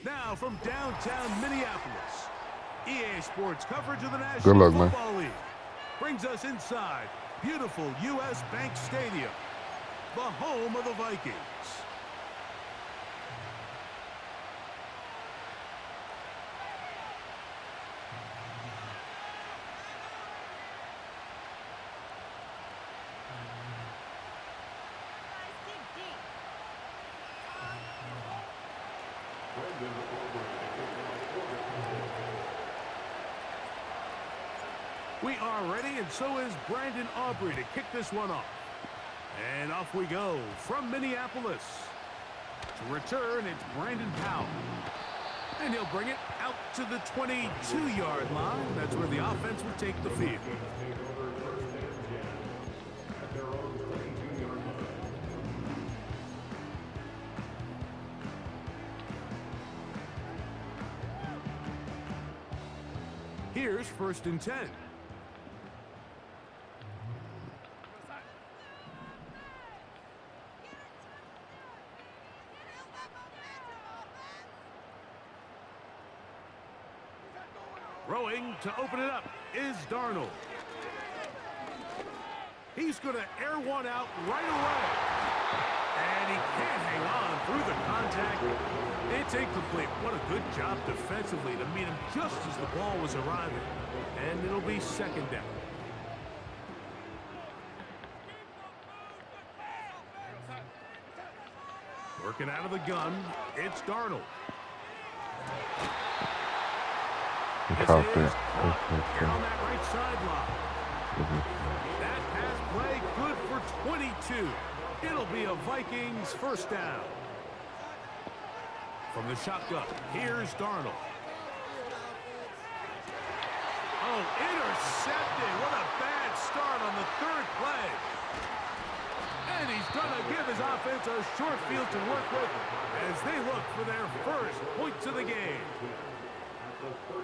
Now from downtown Minneapolis, EA Sports coverage of the Good National luck, man. Football League brings us inside beautiful U.S. Bank Stadium, the home of the Vikings. We are ready, and so is Brandon Aubrey to kick this one off. And off we go from Minneapolis. To return, it's Brandon Powell. And he'll bring it out to the 22-yard line. That's where the offense will take the field. Here's 1st and 10. Throwing to open it up is Darnold. He's going to air one out right away. And he can't hang on through the contact. It's incomplete. What a good job defensively to meet him just as the ball was arriving. And it'll be 2nd down. Working out of the gun, it's Darnold. Caught that. On that right sideline. That pass play good for 22. It'll be a Vikings 1st down. From the shotgun, here's Darnold. Oh, intercepted. What a bad start on the 3rd play. And he's going to give his offense a short field to work with as they look for their 1st points of the game.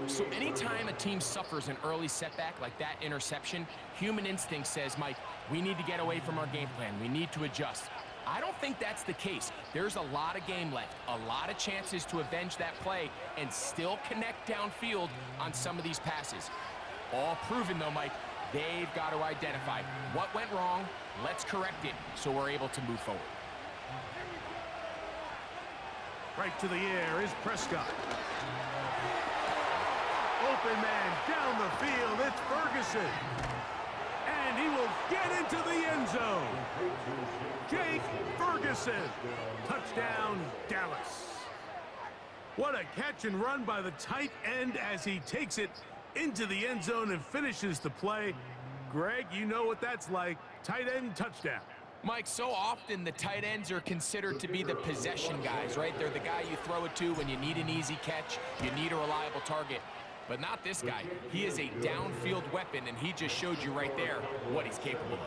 So anytime a team suffers an early setback like that interception, human instinct says, Mike, we need to get away from our game plan. We need to adjust. I don't think that's the case. There's a lot of game left, a lot of chances to avenge that play and still connect downfield on some of these passes. All proven, though, Mike, they've got to identify what went wrong. Let's correct it so we're able to move forward. Right to the air is Prescott. Open man down the field. It's Ferguson. And he will get into the end zone. Jake Ferguson. Touchdown, Dallas. What a catch and run by the tight end as he takes it into the end zone and finishes the play. Greg, you know what that's like. Tight end touchdown. Mike, so often the tight ends are considered to be the possession guys, right? They're the guy you throw it to when you need an easy catch, you need a reliable target. But not this guy. He is a downfield weapon, and he just showed you right there what he's capable of.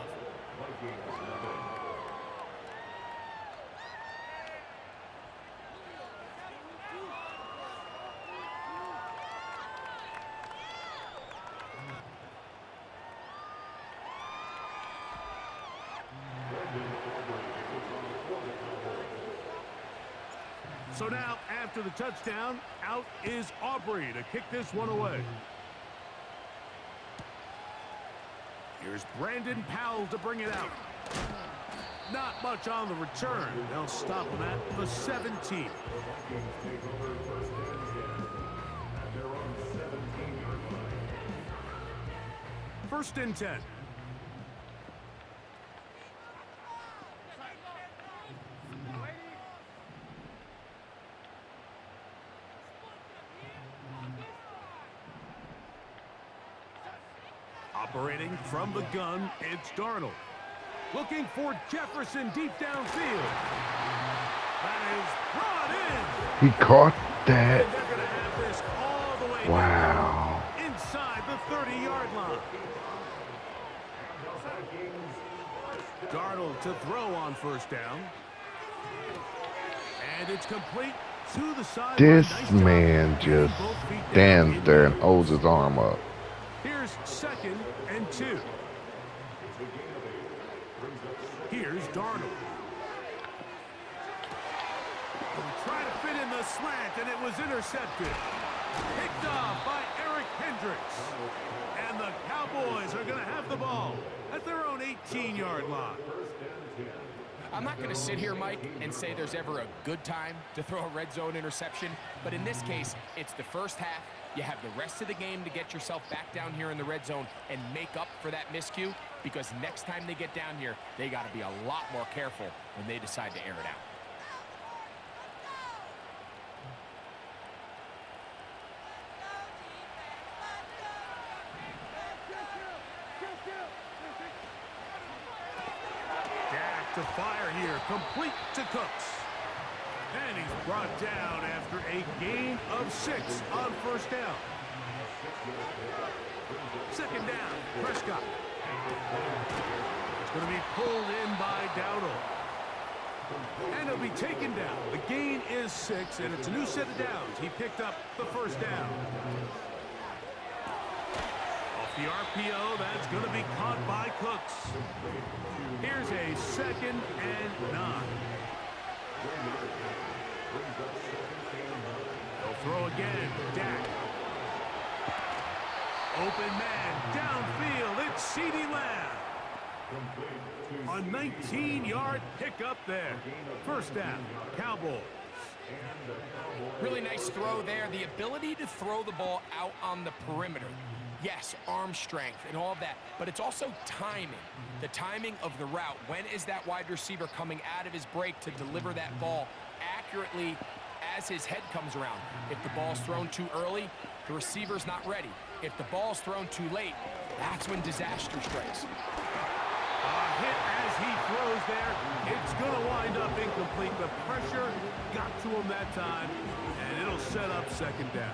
So now, after the touchdown, out is Aubrey to kick this one away. Here's Brandon Powell to bring it out. Not much on the return. They'll stop him at the 17. First and 10. Operating from the gun, it's Darnold. Looking for Jefferson deep downfield. That is brought in. He caught that. And they're going to have this all the way Wow. down inside the 30-yard line. Darnold to throw on 1st down. And it's complete to the side. This man just stands there and holds his arm up. Here's 2nd and 2. Here's Darnold. Trying to fit in the slant, and it was intercepted. Picked off by Eric Hendricks. And the Cowboys are going to have the ball at their own 18-yard line. I'm not going to sit here, Mike, and say there's ever a good time to throw a red zone interception, but in this case, it's the first half. You have the rest of the game to get yourself back down here in the red zone and make up for that miscue, because next time they get down here, they got to be a lot more careful when they decide to air it out. To fire here, complete to Cooks. And he's brought down after a gain of 6 on first down. Second down, Prescott. It's going to be pulled in by Dowdle. And he'll be taken down. The gain is 6, and it's a new set of downs. He picked up the first down. Off the RPO, that's going to be caught by Cooks. Here's a 2nd and 9. They'll throw again. Dak. Open man. Downfield. It's CeeDee Lamb. A 19-yard pickup there. First down. Cowboys. Really nice throw there. The ability to throw the ball out on the perimeter. Yes, arm strength and all of that, but it's also timing. The timing of the route. When is that wide receiver coming out of his break to deliver that ball accurately as his head comes around? If the ball's thrown too early, the receiver's not ready. If the ball's thrown too late, that's when disaster strikes. A hit as he throws there. It's going to wind up incomplete. The pressure got to him that time, and it'll set up second down.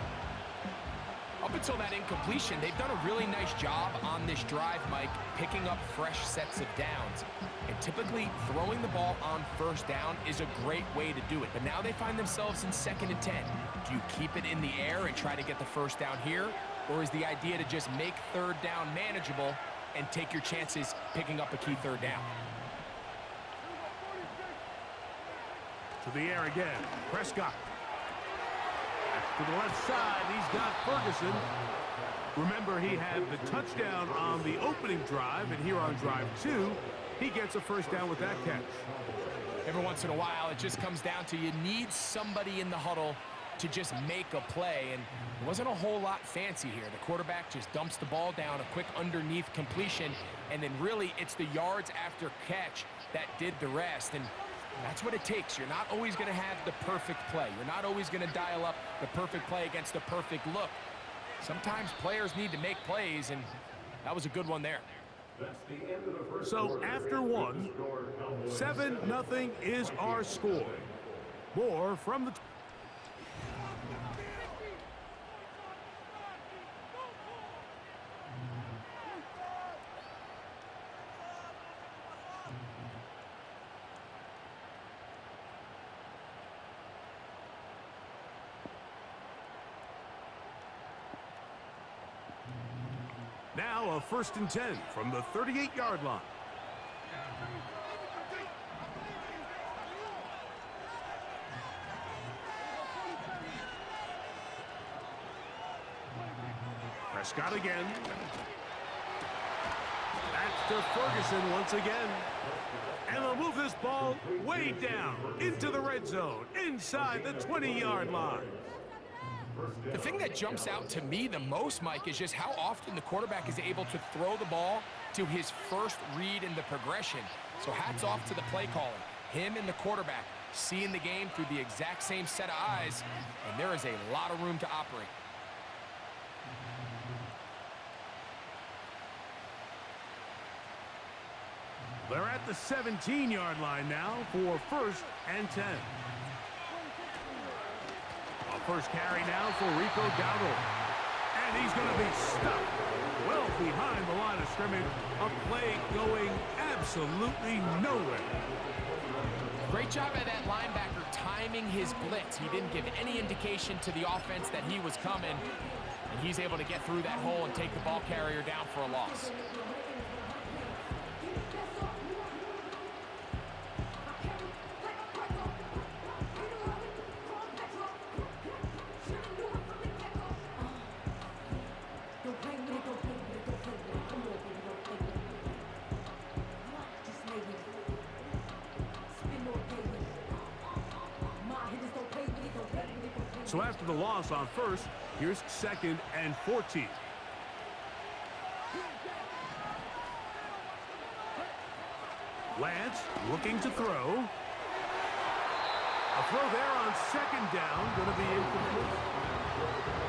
Up until that incompletion, they've done a really nice job on this drive, Mike, picking up fresh sets of downs. And typically, throwing the ball on first down is a great way to do it. But now they find themselves in 2nd and 10. Do you keep it in the air and try to get the first down here? Or is the idea to just make third down manageable and take your chances picking up a key third down? To the air again. Prescott. To the left side, he's got Ferguson. Remember, he had the touchdown on the opening drive, and here on drive 2, he gets a first down with that catch. Every once in a while, it just comes down to you need somebody in the huddle to just make a play, and it wasn't a whole lot fancy here. The quarterback just dumps the ball down, a quick underneath completion, and then really it's the yards after catch that did the rest. And that's what it takes. You're not always going to have the perfect play. You're not always going to dial up the perfect play against the perfect look. Sometimes players need to make plays, and that was a good one there. So after 1, 7-0 is our score. More from the... Now a 1st and 10 from the 38-yard line. Prescott again. That's to Ferguson once again. And they'll move this ball way down into the red zone, inside the 20-yard line. The thing that jumps out to me the most, Mike, is just how often the quarterback is able to throw the ball to his first read in the progression. So hats off to the play caller. Him and the quarterback seeing the game through the exact same set of eyes, and there is a lot of room to operate. They're at the 17-yard line now for 1st and 10. First carry now for Rico Dowdle. And he's going to be stuck well behind the line of scrimmage. A play going absolutely nowhere. Great job by that linebacker timing his blitz. He didn't give any indication to the offense that he was coming. And he's able to get through that hole and take the ball carrier down for a loss. So after the loss on first, here's 2nd and 14. Lance looking to throw. A throw there on 2nd down, going to be incomplete.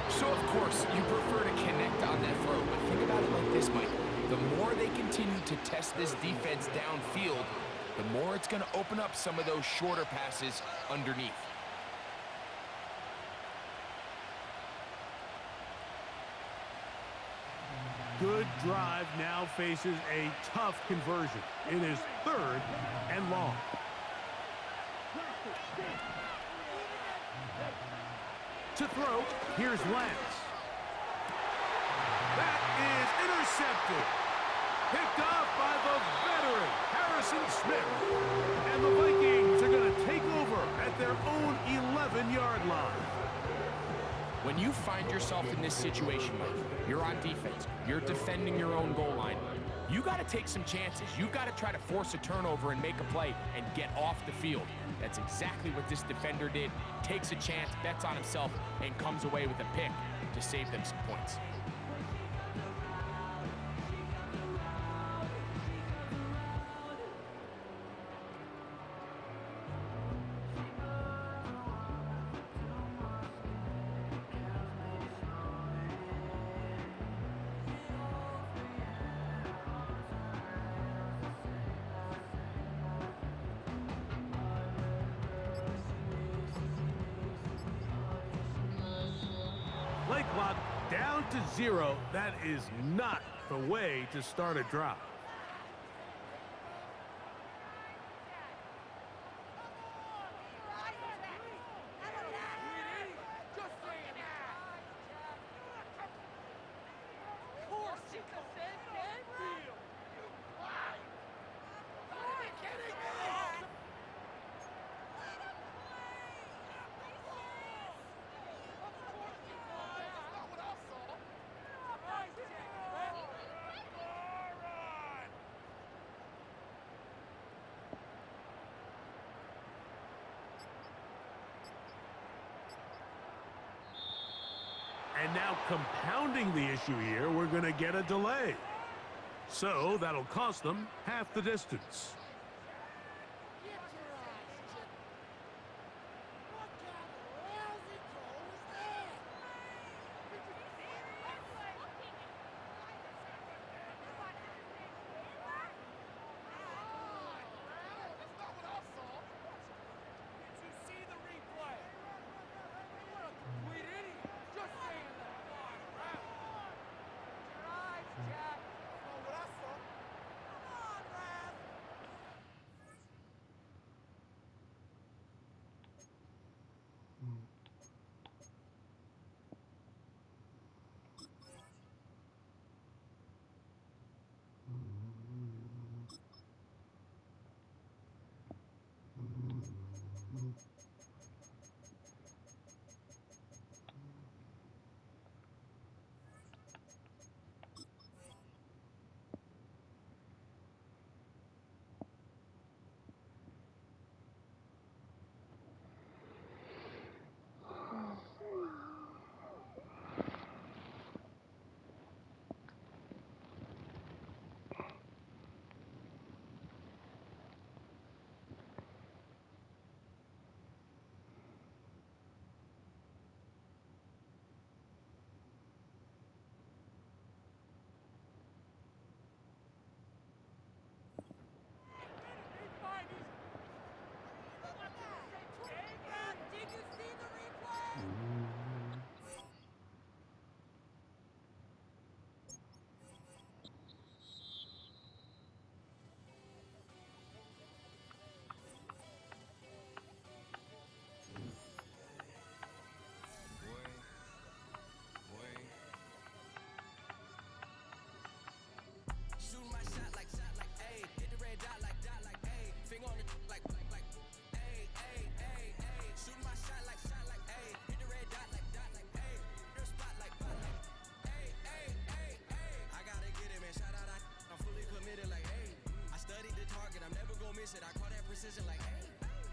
So, of course, you prefer to connect on that throw, but think about it like this, Mike. The more they continue to test this defense downfield, the more it's going to open up some of those shorter passes underneath. Good drive now faces a tough conversion. It is 3rd and long. To throw, here's Lance. That is intercepted. Picked off by the veteran, Harrison Smith. And the Vikings are going to take over at their own 11-yard line. When you find yourself in this situation, Mike, you're on defense, you're defending your own goal line, you got to take some chances. You got to try to force a turnover and make a play and get off the field. That's exactly what this defender did. Takes a chance, bets on himself, and comes away with a pick to save them some points. Play clock down to 0. That is not the way to start a drive. And now compounding the issue here, we're going to get a delay. So that'll cost them half the distance.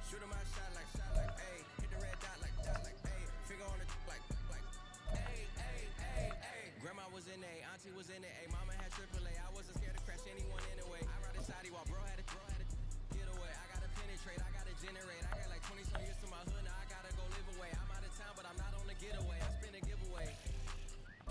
Shoot him my shot like, hey, hit the red dot like, hey, finger on the was in it. Ayy, mama had AAA. I wasn't scared to crash anyone anyway. I ride a shoddy while bro had a get away. I gotta penetrate, I gotta generate. I got like 20-some years to my hood, now I gotta go live away. I'm out of town, but I'm not on the getaway. I spin a giveaway.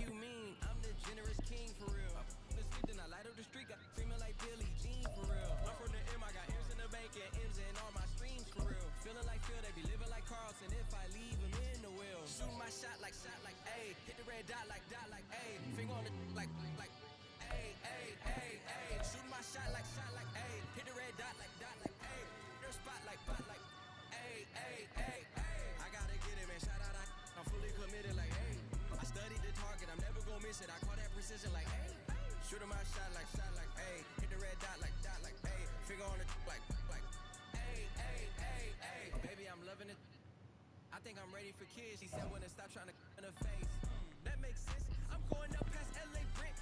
You mean I'm the generous king for real? I'm asleep, then I light up the street, got screaming like Billie Jean for real. I'm from the M, I got M's in the bank and M's in all my streams for real. Feeling like Phil, they be living like Carlson if I leave him in the wheel. Shooting my shot like A, hit the red dot like A, finger on the like A, shooting my shot like A, hit the red dot like A, their spot like A. I gotta get it, man. Shout out, I'm fully committed like A. I studied the target, I'm never gonna miss it. I call that precision like A. Shooting my shot like A, hit the red dot like A, finger on the like A. Baby, I'm loving it. I think I'm ready for kids. She said when to stop trying to in her face. That makes sense. I'm going up past LA Brent.